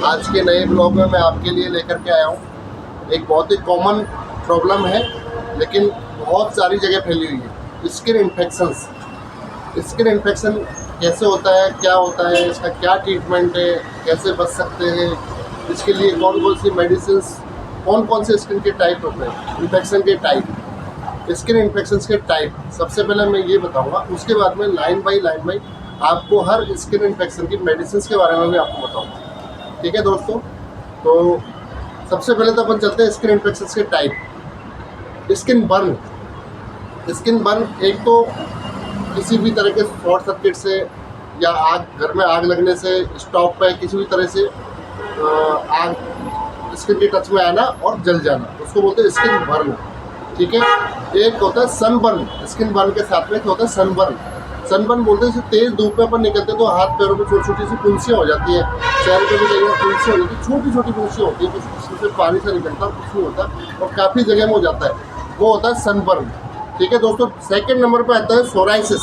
आज के नए ब्लॉग में मैं आपके लिए लेकर के आया हूँ। एक बहुत ही कॉमन प्रॉब्लम है, लेकिन बहुत सारी जगह फैली हुई है, स्किन इन्फेक्शंस। स्किन इन्फेक्शन कैसे होता है, क्या होता है, इसका क्या ट्रीटमेंट है, कैसे बच सकते हैं, इसके लिए कौन कौन सी मेडिसिन, कौन कौन से स्किन के टाइप होते हैं, इन्फेक्शन के टाइप, स्किन इन्फेक्शंस के टाइप। सबसे पहले मैं ये बताऊंगा, उसके बाद में लाइन बाई आपको हर स्किन इन्फेक्शन की मेडिसिन के बारे में भी आपको बताऊंगा। ठीक है दोस्तों, तो सबसे पहले तो अपन चलते हैं स्किन इन्फेक्शन के type. Skin burn. Skin burn एक तो किसी भी तरह के शॉर्ट सर्किट से या आग, घर में आग लगने से, स्टोव पे किसी भी तरह से आग स्किन के टच में आना और जल जाना, उसको बोलते हैं स्किन बर्न। ठीक है। एक होता है सनबर्न। स्किन बर्न के साथ में होता है सनबर्न। सनबर्न बोलते हैं तेज़ धूप में अपन निकलते हैं तो हाथ पैरों में छोटी छोटी सी फुंसियाँ हो जाती है, चेहरे पे भी कई बार फुंसियाँ हो जाती है, छोटी छोटी फुंसियाँ होती है, कुछ उसमें पानी से निकलता है, कुछ नहीं होता और काफ़ी जगह में हो जाता है, वो होता है सनबर्न। ठीक है दोस्तों। सेकेंड नंबर पर आता है सोराइसिस।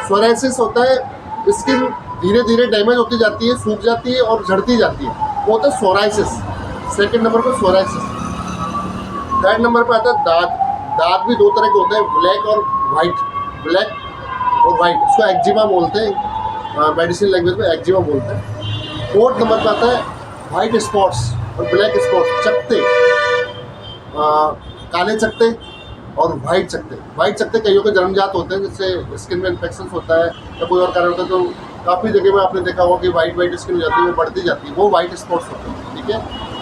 सोराइसिस होता है स्किन धीरे धीरे डैमेज होती जाती है, सूख जाती है और झड़ती जाती है, वो होता है सोराइसिस। सेकेंड नंबर पर सोराइसिस। थर्ड नंबर पर आता है दाग। दाग भी दो तरह के होते हैं, ब्लैक और वाइट। ब्लैक और वाइट, इसको एक्जिमा बोलते हैं, मेडिसिन लैंग्वेज में एक्जिमा बोलते हैं। फोर्थ नंबर पर आता है वाइट स्पॉट्स और ब्लैक स्पॉट्स, चकते, काले चकते और वाइट चकते। वाइट चकते कईयों के जन्मजात होते हैं, जिससे स्किन में इन्फेक्शन होता है या कोई और कारण होता है, तो काफ़ी जगह में आपने देखा होगा कि वाइट स्किन हो जाती है, वो बढ़ती जाती है, वो वाइट स्पॉट्स होते हैं। ठीक है।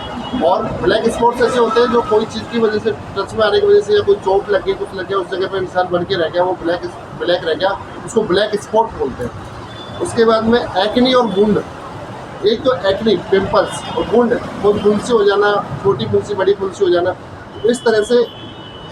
और ब्लैक स्पॉट्स ऐसे होते हैं जो कोई चीज़ की वजह से, टच में आने की वजह से, या कोई चोट लग गई, कुछ लग गया, उस जगह पे इंसान बन के रह गया, वो ब्लैक रह गया, उसको ब्लैक स्पॉट बोलते हैं। उसके बाद में एक्नी और वुंड। एक तो एक्नी, पिंपल्स, और वुंड, वो फुंसी हो जाना, छोटी फुंसी बड़ी फुंसी हो जाना, इस तरह से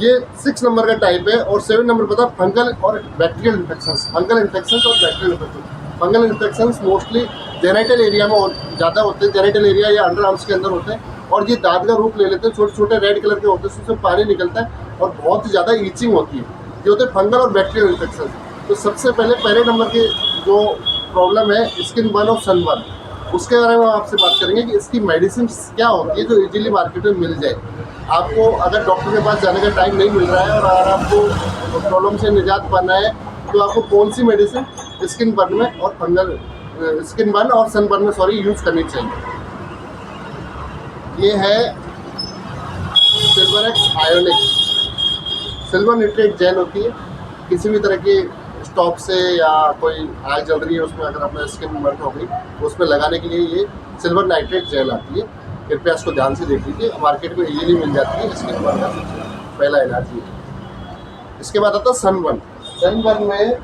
ये 6 नंबर का टाइप है। और 7 नंबर पता फंगल और बैक्टीरियल इन्फेक्शंस। फंगल इन्फेक्शंस और bacterial infection. Fungal infections mostly genital area में ज़्यादा होते हैं, जेनिटल एरिया या अंडर आर्म्स के अंदर होते हैं, और ये दांत का रूप ले लेते हैं, छोटे छोटे रेड कलर के होते हैं, उससे पानी निकलता है और बहुत ही ज़्यादा ईचिंग होती है। ये होते हैं फंगल और बैक्टीरियल इन्फेक्शन। तो सबसे पहले नंबर की जो प्रॉब्लम है स्किन बर्न और सनबर्न, उसके बारे में हम आपसे बात करेंगे कि इसकी मेडिसिन क्या होती है जो इजीली मार्केट में मिल जाए। आपको अगर डॉक्टर के पास जाने का टाइम नहीं मिल रहा है और अगर आपको प्रॉब्लम से निजात पाना है, तो आपको कौन सी मेडिसिन स्किन बर्न में और फंगल, स्किन बर्न और सनबर्न में यूज़ करनी चाहिए। ये है Silverex Ionic. Silver nitrate gel होती है, किसी भी तरह की स्टोव से या कोई आग जल रही है उसमें अगर अपना स्किन बर्न हो गई तो उसमें लगाने के लिए ये सिल्वर नाइट्रेट जेल आती है। कृपया इसको ध्यान से देख लीजिए, मार्केट में इजीली मिल जाती है। स्किन बर्न का पहला इलाज ये। इसके बाद आता है सनबर्न। सनबर्न में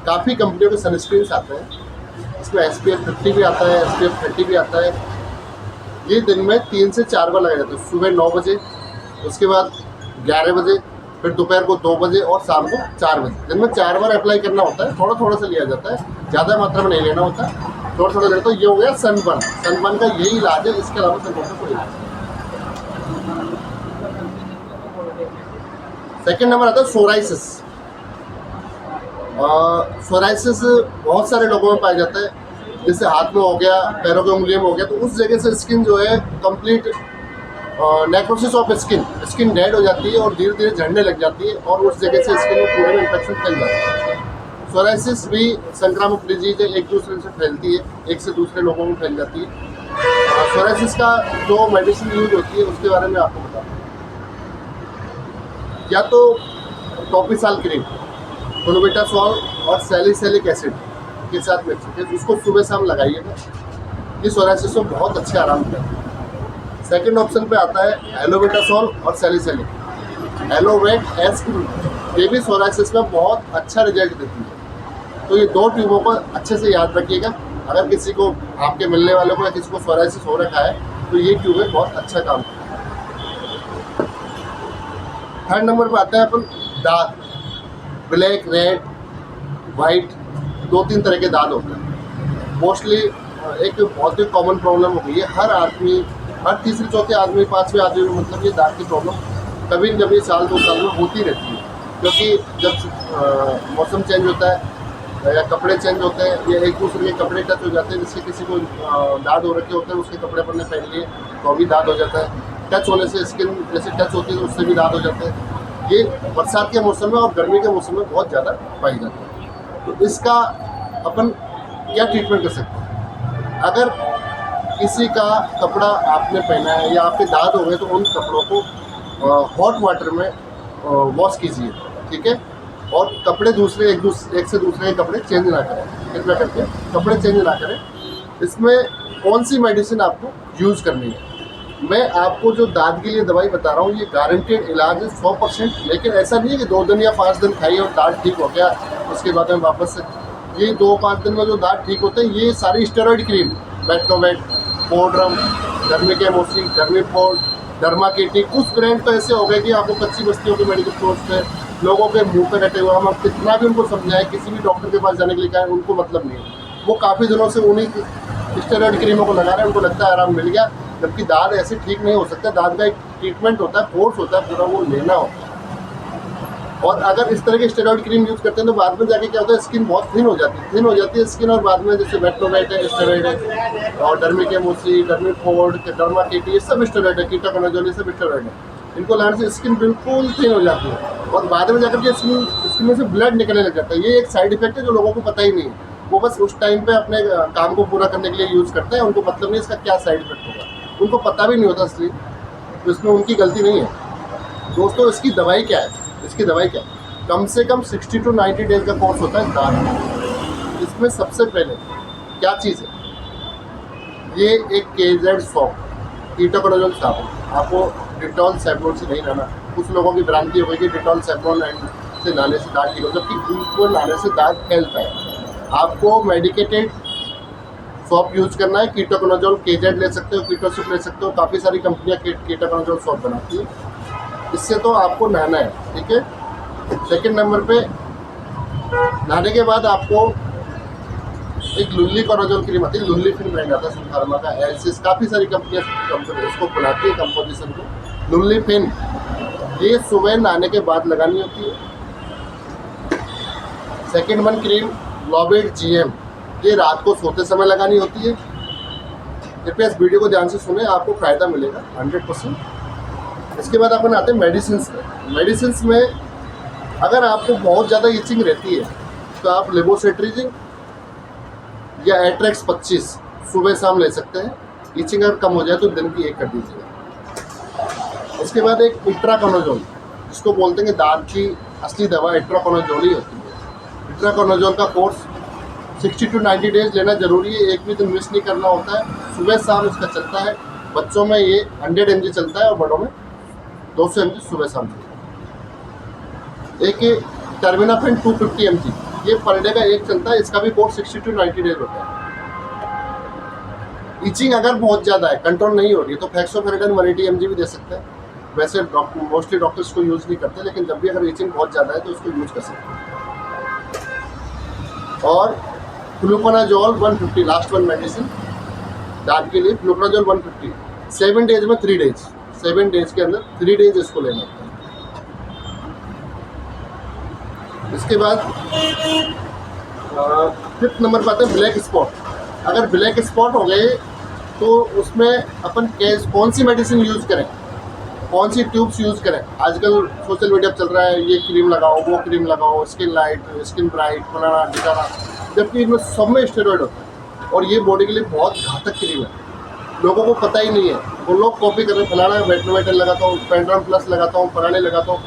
काफ़ी कंपनियों के सनस्क्रीन्स आते हैं, इसमें SPF 50 भी आता है, SPF 30 भी आता है। ये दिन में 3 से 4 बार लगाया जाता है, सुबह 9 बजे, उसके बाद 11 बजे, फिर दोपहर को 2 बजे और शाम को 4 बजे। दिन में 4 बार अप्लाई करना होता है, थोड़ा थोड़ा सा लिया जाता है, ज़्यादा मात्रा में नहीं लेना होता, थोड़ा थोड़ा लेना। तो ये हो गया सनबर्न। सनबर्न का यही इलाज है, इसके अलावा सनबर्न का कोई इलाज नहीं। सेकेंड नंबर आता है सोराइसिस। सोराइसिस बहुत सारे लोगों में पाया जाता है, जैसे हाथ में हो गया, पैरों की उंगलियों में हो गया, तो उस जगह से स्किन जो है complete necrosis of skin dead हो जाती है और धीरे धीरे झड़ने लग जाती है और उस जगह से स्किन में पूरे में इन्फेक्शन फैल जाता है। सोराइसिस भी संक्रामक डिजीज है, एक दूसरे से फैलती है, एक से दूसरे लोगों में फैल जाती है। सोराइसिस का जो मेडिसिन यूज होती है उसके बारे में आपको बताऊँ, या तो टॉपिसाल क्रीम, क्लोबेटासोल और सैलिसिलिक एसिड के साथ मिक्स करके उसको सुबह शाम लगाइएगा, ये सोराइसिस में बहुत अच्छे आराम करता है। सेकेंड ऑप्शन पे आता है एलोबेटासोल और सैलिसिलिक। एलोवेट एस, ये भी सोराइसिस में बहुत अच्छा रिजल्ट देती है। तो ये 2 ट्यूबों को अच्छे से याद रखिएगा। अगर किसी को, आपके मिलने वालों को या किसी को सोराइसिस हो रखा है, तो ये ट्यूबें बहुत अच्छा काम करती है। थर्ड नंबर पर आता है अपन दांत। ब्लैक, रेड, वाइट, 2-3 तरह के दांत होते हैं। मोस्टली एक बहुत ही कॉमन प्रॉब्लम हो गई है, हर आदमी, हर तीसरे चौथे आदमी, 5वें आदमी में, मतलब ये दांत की प्रॉब्लम कभी न कभी साल 2 साल में होती रहती है, क्योंकि जब मौसम चेंज होता है या कपड़े चेंज होते हैं या एक दूसरे के कपड़े टच हो जाते हैं, जिससे किसी को दाद हो रखे होते हैं, उसके कपड़े अपने पहन लिए तो भी दाद हो जाता है। टच होने से स्किन जैसे टच होती है तो उससे भी दाद हो जाते हैं। ये बरसात के मौसम में और गर्मी के मौसम में बहुत ज़्यादा पाई जाती है। तो इसका अपन क्या ट्रीटमेंट कर सकते हैं? अगर किसी का कपड़ा आपने पहना है या आपके दाद हो गए तो उन कपड़ों को हॉट वाटर में वॉश कीजिए, ठीक है। और कपड़े दूसरे एक से दूसरे के कपड़े चेंज ना करें, कृपया करके कपड़े चेंज ना करें। इसमें कौन सी मेडिसिन आपको यूज़ करनी है? मैं आपको जो दाद के लिए दवाई बता रहा हूँ ये गारंटेड इलाज है 100%, लेकिन ऐसा नहीं है कि 2 दिन या 5 दिन खाइए और दाद ठीक हो गया उसके बाद में वापस से। ये 2-5 दिन में जो दाद ठीक होते हैं ये सारी स्टेरॉइड क्रीम, बेटनोवेट, पोड्रम, डर्मिकेमोसी, डर्मीफोर्ड, डर्माकेटी, कुछ ब्रांड तो ऐसे हो गए कि आपको कच्ची बस्तियों के मेडिकल स्टोर्स पे लोगों के मुंह पे रटे हुए, हम कितना भी उनको समझाएं, किसी भी डॉक्टर के पास जाने के लिए कहें उनको मतलब नहीं है। वो काफ़ी दिनों से उन्हीं स्टेरॉइड क्रीमों को लगा रहे हैं, उनको लगता है आराम मिल गया, जबकि दाद ऐसे ठीक नहीं हो सकता। दाद का एक ट्रीटमेंट होता है, कोर्स होता है पूरा, वो लेना होता है। और अगर इस तरह के स्टेरॉइड क्रीम यूज़ करते हैं तो बाद में जाके क्या होता है, स्किन बहुत थिन हो जाती है स्किन, और बाद में जैसे बेटनोवेट है, स्टेरॉइड है, और डर्मिकेमोसी, डर्मीफोर्ड, डर्माकेटी, ये सब स्टेरॉइड है, कीटाकोनाजोल, ये सब स्टेरॉइड है। इनको लाने से स्किन बिल्कुल थिन हो जाती है और बाद में जाकर के स्किन में से ब्लड निकलने लग जाता है। ये एक साइड इफेक्ट है जो लोगों को पता ही नहीं है। वो बस उस टाइम पे अपने काम को पूरा करने के लिए यूज़ करते हैं, उनको मतलब नहीं इसका क्या साइड इफेक्ट होगा, उनको पता भी नहीं होता असली, तो इसमें उनकी गलती नहीं है। दोस्तों इसकी दवाई क्या है? इसकी दवाई क्या है? कम से कम 60 to 90 डेज का कोर्स होता है दाद। इसमें सबसे पहले क्या चीज़ है, ये एक KZ सॉप, कीटाकोनाजोल साबुन। आपको डिटॉल सैफ्रॉन से नहीं नहाना। कुछ लोगों की भ्रांति हो गई कि डिटॉल सैफ्रॉन से नहाने से दाद ठीक हो, जबकि उनको नहाने से दाद फैलता है। आपको मेडिकेटेड सॉप यूज करना है। कीटाकोनाजोल KZ ले सकते हो, कीटोसिप ले सकते हो, काफ़ी सारी कंपनियाँ कीटाकोनाजोल सॉप बनाती है। इससे तो आपको नहाना है, ठीक है। सेकंड नंबर पे नहाने के बाद आपको एक लुल्ली कोनाजोल क्रीम आती है, लुल्ली फिन ब्रांड आता है सन फार्मा का, एल्सिस, काफ़ी सारी कंपनियाँ उसको बनाती है कंपोजिशन को। लुल्ली फिन ये सुबह नहाने के बाद लगानी होती है। सेकंड वन क्रीम लॉबेट GM, ये रात को सोते समय लगानी होती है। कृपया इस वीडियो को ध्यान से सुने, आपको फ़ायदा मिलेगा 100%। इसके बाद अपन आते हैं मेडिसिन में अगर आपको बहुत ज़्यादा इचिंग रहती है तो आप लेवोसेट्रिजिन या एट्रेक्स 25 सुबह शाम ले सकते हैं। इचिंग अगर कम हो जाए तो दिन की 1 कर दीजिएगा। इसके बाद एक इट्राकोनाजोल, जिसको बोलते हैं कि दाद की असली दवा इट्राकोनाजोल ही होती है। इट्राकोनाजोल का कोर्स 60 to 90 डेज लेना जरूरी है, एक भी दिन मिस नहीं करना होता है। सुबह शाम इसका चलता है। बच्चों में ये 100 mg चलता है और बड़ों में 200 mg सुबह शाम चलता है। एक टर्मिनाफिन 250 mg, ये पर डे का एक चलता है। इसका भी कोर्स 60 to 90 डेज होता है। इचिंग अगर बहुत ज़्यादा है, कंट्रोल नहीं हो रही है, तो फेक्सोफेरेडन 180 mg भी दे सकते हैं। वैसे मोस्टली डॉक्टर्स को यूज़ नहीं करते, लेकिन जब भी अगर इचिंग बहुत ज़्यादा है तो उसको यूज़ कर सकते हैं। और फ्लूकोनाजोल 150, लास्ट वन मेडिसिन दाद के लिए, फ्लूकोनाजोल 150 7 डेज में 3 डेज, 7 डेज के अंदर 3 डेज इसको लेना होता है। इसके बाद 5th नंबर पर आता है ब्लैक स्पॉट। अगर ब्लैक स्पॉट हो गए तो उसमें अपन कौन सी मेडिसिन यूज़ करें, कौन सी ट्यूब्स यूज़ करें? आजकल सोशल मीडिया पर चल रहा है, ये क्रीम लगाओ, वो क्रीम लगाओ, स्किन लाइट, स्किन ब्राइट, फलाना ढिकाना, जबकि इनमें सब में स्टेरॉइड होता है और ये बॉडी के लिए बहुत घातक क्रीम है। लोगों को पता ही नहीं है, वो लोग कॉपी कर रहे हैं, फलाना बेटनोवेट लगाता हूँ, पेंड्रम प्लस लगाता हूँ, फलाने लगाता हूँ,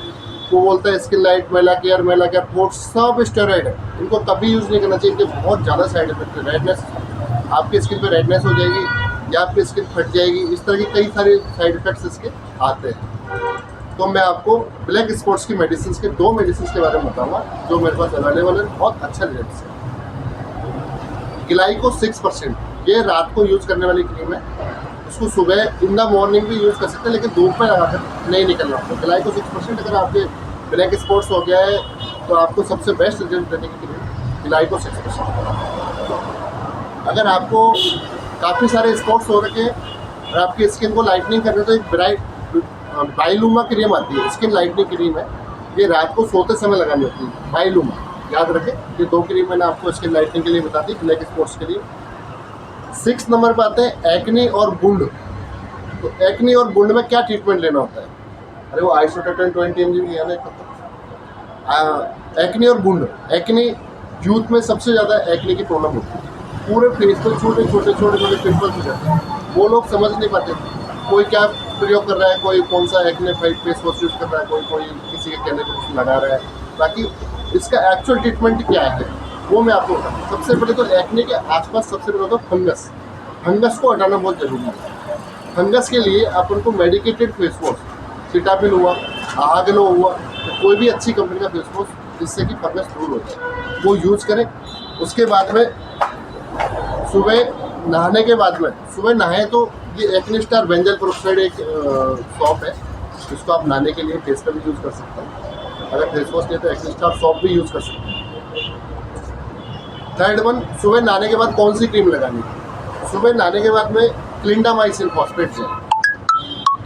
वो बोलता है स्किन लाइट, मेला केयर फोर्स, सब स्टेरॉइड है। इनको कभी यूज़ नहीं करना चाहिए, इनके बहुत ज़्यादा साइड इफेक्ट है। रेडनेस, आपकी स्किन पे रेडनेस हो जाएगी या आपकी स्किन फट जाएगी, इस तरह की कई सारे साइड इफेक्ट्स इसके आते हैं। तो मैं आपको ब्लैक स्पॉट्स की मेडिसिन के 2 मेडिसिन के बारे में बताऊँगा जो मेरे पास अवेलेबल है, बहुत अच्छा रिजल्ट है। ग्लाइको 6%, ये रात को यूज़ करने वाली क्रीम है। उसको सुबह इन द मॉर्निंग भी यूज़ कर सकते हैं, लेकिन धूप में लगाकर नहीं निकलना होता। ग्लाइको 6%, अगर आपके ब्लैक स्पॉट्स हो गया है तो आपको सबसे बेस्ट रिजल्ट देने के लिए ग्लाइको 6%। अगर आपको काफ़ी सारे स्पॉट्स हो रखे हैं और आपकी स्किन को लाइटनिंग करने तो एक बाइलूमा क्रीम आती है, स्किन लाइटनिंग क्रीम है। ये रात को सोते समय लगानी होती है, बाइलूमा। याद रखें, ये 2 क्रीम मैंने आपको स्किन लाइटनिंग के लिए बता दी, ब्लैक स्पॉट्स के लिए। 6 नंबर पर आते हैं एक्ने और वुंड। तो एक्ने और वुंड में क्या ट्रीटमेंट लेना होता है? अरे वो आइसोटेटन 20 mg भी है ना। एक्ने और वुंड, एक्ने यूथ में सबसे ज़्यादा एक्ने की प्रॉब्लम होती है, पूरे फेस पर छोटे छोटे पिंपल्स हो जाते हैं। वो लोग समझ नहीं पाते कोई क्या प्रयोग कर रहा है, कोई कौन सा एक्ने फेस वॉश यूज़ कर रहा है, कोई किसी के कहने पर कुछ लगा रहा है। बाकी इसका एक्चुअल ट्रीटमेंट क्या है वो मैं आपको बताऊँ। सबसे पहले तो एक्ने के आसपास सबसे पहले तो फंगस को हटाना बहुत जरूरी है। फंगस के लिए अपन को मेडिकेटेड फेस वॉश, सिटापिल हुआ, आहागलो हुआ, तो कोई भी अच्छी कंपनी का फेस वॉश जिससे कि फंगस दूर हो जाए वो यूज़ करें। उसके बाद में सुबह नहाने के बाद में, सुबह नहाए तो ये एक्ने स्टार बेंजल पेरोक्साइड एक सॉप है, जिसको आप नहाने के लिए फेस पर भी यूज़ कर सकते हैं। अगर फेस वॉश नहीं तो एक्ने स्टार सॉप भी यूज़ कर सकते हैं। थर्ड वन, सुबह नहाने के बाद कौन सी क्रीम लगानी है? सुबह नहाने के बाद में clindamycin phosphate gel,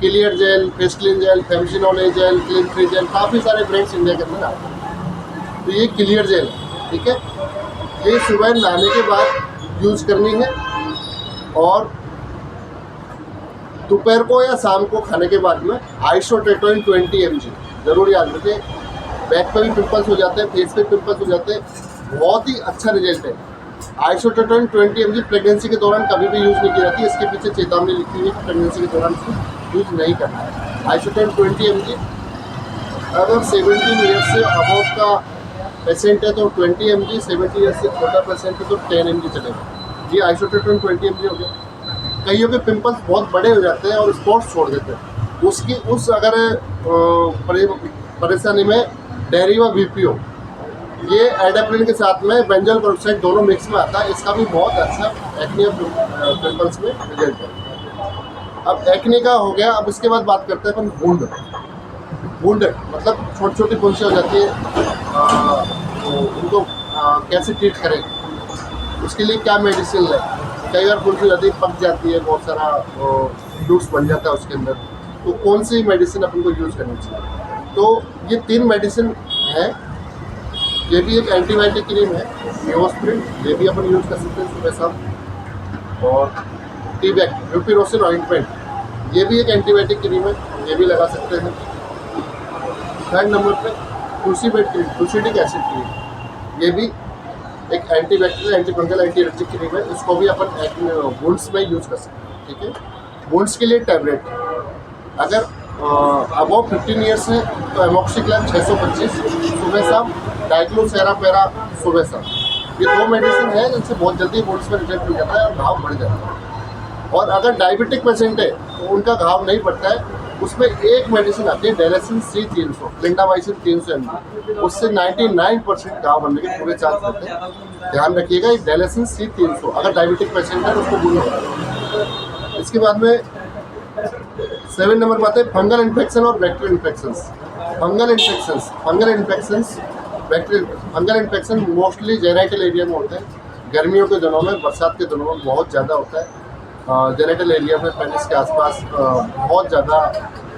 clear gel, face clean gel, फेमसिनॉल A gel, clean free gel, काफ़ी सारे ब्रांड्स इंडिया के अंदर आते हैं। तो ये क्लियर जेल है, ठीक है। ये सुबह नहाने के बाद यूज़ करनी है और दोपहर को या शाम को खाने के बाद में आइसोटेटोइन 20 mg ज़रूर याद रखें। बैक पे भी पिंपल्स हो जाते हैं, फेस पे पिंपल्स हो जाते हैं, बहुत ही अच्छा रिजल्ट है। आइसोटेटोइन 20 mg प्रेगनेंसी के दौरान कभी भी यूज़ नहीं की जाती, इसके पीछे चेतावनी लिखी हुई है कि प्रेगनेंसी के दौरान यूज़ नहीं करना है। आइसोटेटोइन 20 mg अगर 17 ईयर्स से अबव का पेशेंट है तो 20 mg, 70 ईयर्स से छोटा पेशेंट है तो 10 mg चलेगा। ये आइसोटेटोइन 20 mg हो गया। कईयों के पिंपल्स बहुत बड़े हो जाते हैं और स्पॉट्स छोड़ देते हैं, उसकी उस अगर परेशानी में डेरिवा बीपीओ, ये एडाप्रिन के साथ में बेंजल पेरोक्साइड दोनों मिक्स में आता है, इसका भी बहुत अच्छा एक्ने पिंपल्स में रिजल्ट है। अब एक्ने का हो गया, अब इसके बाद बात करते हैं अपन वुंड मतलब छोटी छोटी फुंसियाँ हो जाती है, उनको कैसे ट्रीट करें, उसके लिए क्या मेडिसिन लें। कई बार फुंसी हो जाती है, पक जाती है, बहुत सारा फ्लूइड्स बन जाता है उसके अंदर, तो कौन सी मेडिसिन अपन को यूज़ करनी चाहिए? तो ये 3 मेडिसिन हैं। ये भी एक एंटीबायोटिक क्रीम है नियोस्प्रिन, ये भी अपन यूज़ कर सकते हैं सुबह शाम। और टीबैक ड्यूपिरोसिन ऑइंटमेंट, ये भी एक एंटीबायोटिक क्रीम है, ये भी लगा सकते हैं। थर्ड नंबर पे टूसीबेट क्रीम, टूसिडिक एसिड क्रीम, ये भी एक antibacterial, antifungal, anti allergic cream है, इसको भी अपन वुंड्स में यूज़ कर सकते हैं, ठीक है। वुंड्स के लिए टैबलेट अगर अबव 15 ईयर्स है तो एमोक्सिक्लान 625 सुबह शाम, डाइक्लोसेरापेरा सुबह शाम। ये 2 मेडिसिन है जिनसे बहुत जल्दी वुंड्स में रिजल्ट मिल जाता है और घाव बढ़ जाता है। और अगर डायबिटिक पेशेंट है तो उनका घाव नहीं बढ़ता है, उसमें एक मेडिसिन आती है डेलेसिन C300, क्लिंडामाइसिन 300 mg, उससे 99% घाव बनने के पूरे चांस रहते हैं। ध्यान रखिएगा, ये डेलेसिन C300 अगर डायबिटिक पेशेंट है तो उसको भूलना। इसके बाद में 7 नंबर पर आते हैं फंगल इन्फेक्शन और bacterial infections. Fungal infection mostly genital area में होते हैं, गर्मियों के दिनों में, बरसात के दिनों में बहुत ज़्यादा होता है। जेनेटल एरिया में पेनिस के आसपास बहुत ज़्यादा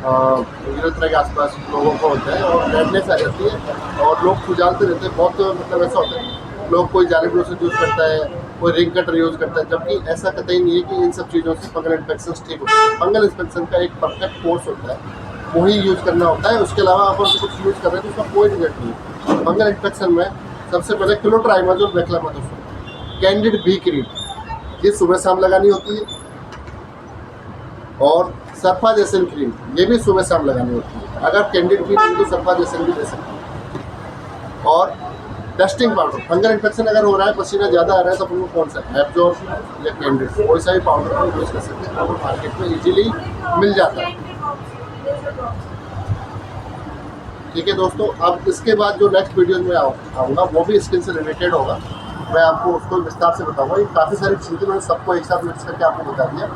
यूरेथ्रा के आसपास लोगों को होता है और रेडनेस आ जाती है और लोग खुजालते रहते हैं। बहुत मतलब ऐसा होता है, लोग कोई जालिम लोशन यूज़ करता है, कोई रिंग कटर यूज़ करता है, जबकि ऐसा कतई नहीं है कि इन सब चीज़ों से फंगल इन्फेक्शन ठीक होता है। फंगल इन्फेक्शन का एक परफेक्ट कोर्स होता है, वही यूज़ करना होता है। उसके अलावा आप कुछ यूज़ कर रहे हैं तो उसका कोई रिजल्ट नहीं है। फंगल इन्फेक्शन में सबसे पहले क्लोट्राइमाजोल बेक्लामाजोल, कैंडिड बी क्रीम, ये सुबह शाम लगानी होती है। और सर्फाजेसन क्रीम, ये भी सुबह शाम लगानी होती है। अगर कैंडिड भी नहीं तो सर्फाजेसन भी ले सकते हैं। और डस्टिंग पाउडर, फंगल इन्फेक्शन अगर हो रहा है, पसीना ज़्यादा आ रहा है तो अपन को कौन सा एब्जॉर्ब या कैंडिड, कोई सा भी पाउडर हम यूज़ कर सकते हैं, वो मार्केट में इजीली मिल जाता है, ठीक है दोस्तों। अब इसके बाद जो नेक्स्ट वीडियो में आऊँगा वो भी स्किन से रिलेटेड होगा, मैं आपको उसको विस्तार से बताऊँगा। ये काफ़ी सारी चीज़ें मैंने सबको एक साथ मिक्स करके आपको बता दिया।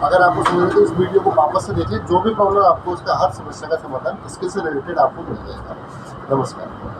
अगर आपको समझ तो इस वीडियो को वापस से देखिए, जो भी प्रॉब्लम आपको उसका हर समस्या का समाधान स्किन से रिलेटेड आपको मिल जाएगा। नमस्कार।